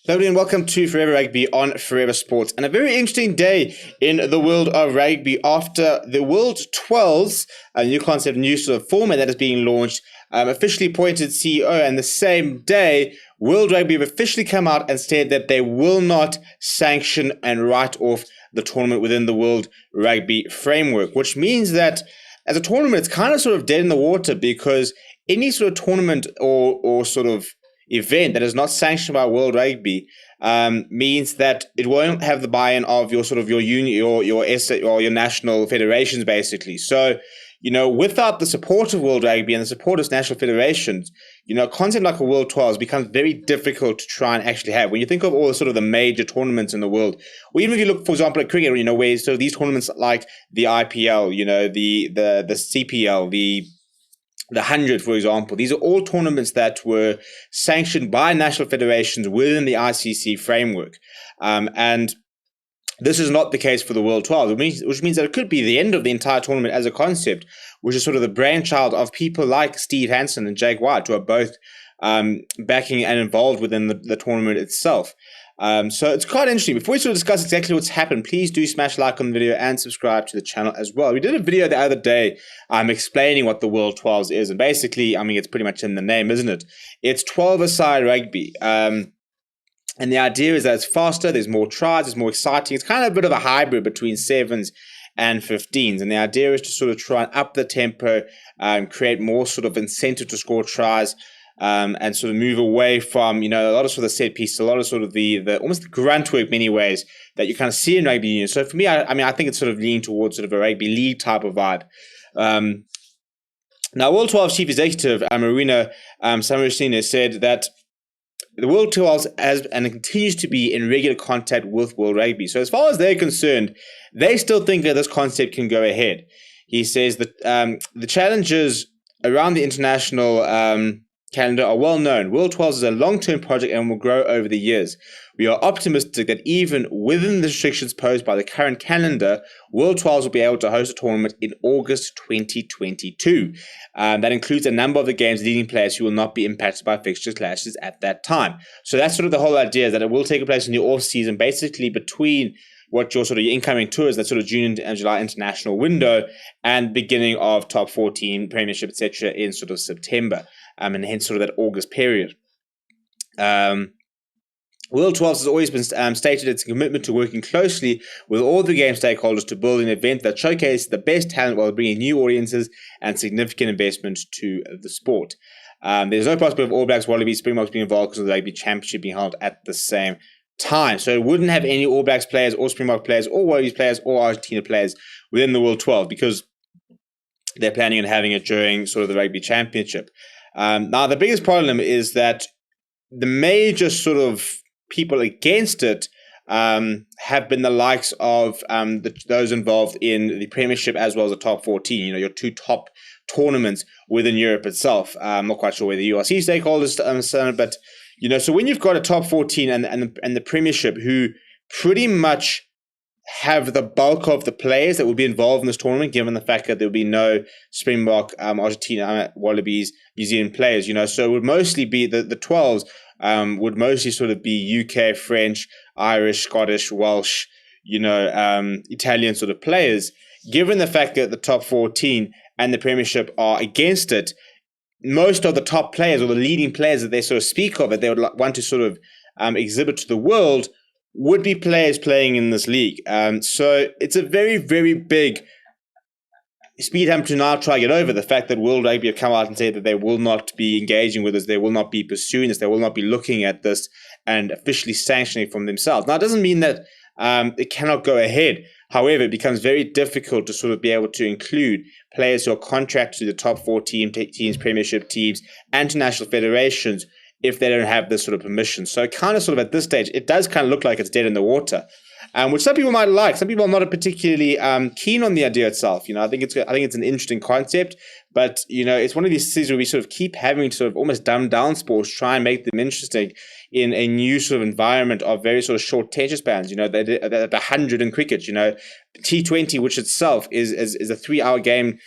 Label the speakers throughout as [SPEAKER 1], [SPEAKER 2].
[SPEAKER 1] Hello and welcome to Forever Rugby on Forever Sports, and a very interesting day in the world of rugby after the World 12s, a new concept, new sort of format that is being launched, officially appointed CEO, and the same day, World Rugby have officially come out and said that they will not sanction and write off the tournament within the World Rugby framework, which means that as a tournament, it's kind of sort of dead in the water because any sort of tournament or sort of event that is not sanctioned by World Rugby means that it won't have the buy-in of your sort of your union, your national federations, basically. So, without the support of World Rugby and the support of national federations, a concept like a World 12s becomes very difficult to try and actually have. When you think of all the sort of the major tournaments in the world, or even if you look, for example, at cricket, where so these tournaments like the IPL, the CPL, the 100, for example, these are all tournaments that were sanctioned by national federations within the ICC framework. And this is not the case for the World 12, which means that it could be the end of the entire tournament as a concept, which is sort of the brainchild of people like Steve Hansen and Jake White, who are both backing and involved within the tournament itself. So it's quite interesting. Before we sort of discuss exactly what's happened, please do smash like on the video and subscribe to the channel as well. We did a video the other day explaining what the World 12s is. And basically, it's pretty much in the name, isn't it? It's 12-a-side rugby. And the idea is that it's faster, there's more tries, it's more exciting. It's kind of a bit of a hybrid between 7s and 15s. And the idea is to sort of try and up the tempo, create more sort of incentive to score tries, and sort of move away from, a lot of sort of set pieces, a lot of sort of the almost the grunt work, many ways that you kind of see in rugby union. So for me, I think it's sort of leaning towards sort of a rugby league type of vibe. Now, World 12 Chief Executive Marina Samaricina said that the World 12 has and continues to be in regular contact with World Rugby. So as far as they're concerned, they still think that this concept can go ahead. He says that the challenges around the international calendar are well known. World 12s is a long-term project and will grow over the years. We are optimistic that even within the restrictions posed by the current calendar, World 12s will be able to host a tournament in August 2022. That includes a number of the game's leading players who will not be impacted by fixture clashes at that time. So that's sort of the whole idea, is that it will take place in the off-season, basically between what your sort of incoming tours, that sort of June and July international window, and beginning of top 14 premiership, etc. in sort of September, and hence sort of that August period. World 12 has always been stated its commitment to working closely with all the game stakeholders to build an event that showcases the best talent while bringing new audiences and significant investment to the sport. There's no possibility of All Blacks, Wallabies, Springboks being involved because of the Rugby Championship being held at the same time. So it wouldn't have any All Blacks players or Springbok players or Wallabies players or Argentina players within the World 12 because they're planning on having it during sort of the Rugby Championship. Now, the biggest problem is that the major sort of people against it have been the likes of those involved in the Premiership as well as the top 14, your two top tournaments within Europe itself. I'm not quite sure where the URC stakeholders stand, but so when you've got a top 14 and the Premiership, who pretty much have the bulk of the players that will be involved in this tournament, given the fact that there will be no Springbok, Argentina, Wallabies, New Zealand players, so it would mostly be the 12s would mostly sort of be UK, French, Irish, Scottish, Welsh, Italian sort of players. Given the fact that the top 14 and the Premiership are against it, most of the top players or the leading players that they sort of speak of, that they would want to sort of exhibit to the world, would be players playing in this league. So it's a very, very big speed hump to now try to get over the fact that World Rugby have come out and said that they will not be engaging with this, they will not be pursuing this, they will not be looking at this and officially sanctioning from themselves. Now, it doesn't mean that it cannot go ahead. However, it becomes very difficult to sort of be able to include players who are contracted to the top 14 teams, Premiership teams, and to national federations if they don't have this sort of permission. So kind of sort of at this stage, it does kind of look like it's dead in the water, which some people might like. Some people are not particularly keen on the idea itself. I think it's an interesting concept, but it's one of these things where we sort of keep having to sort of almost dumb down sports, try and make them interesting in a new sort of environment of very sort of short attention spans. The 100 in cricket, T20, which itself is a 3-hour game,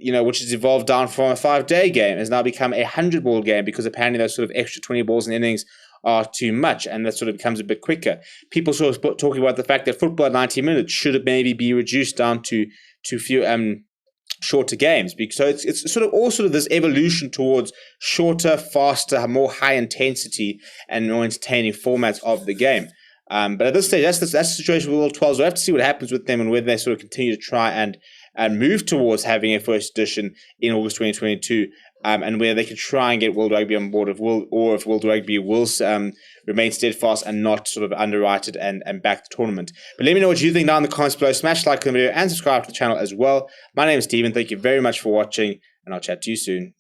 [SPEAKER 1] which has evolved down from a 5-day game, has now become a 100-ball game because apparently those sort of extra 20 balls in innings are too much, and that sort of becomes a bit quicker. People sort of talking about the fact that football at 90 minutes should maybe be reduced down to few shorter games, because so it's sort of all sort of this evolution towards shorter, faster, more high intensity and more entertaining formats of the game. But at this stage, that's the situation with all 12s. We'll have to see what happens with them and whether they sort of continue to try and move towards having a first edition in August 2022, and where they can try and get World Rugby on board, or if World Rugby will remain steadfast and not sort of underwrite it and back the tournament. But let me know what you think down in the comments below. Smash like the video and subscribe to the channel as well. My name is Steven. Thank you very much for watching, and I'll chat to you soon.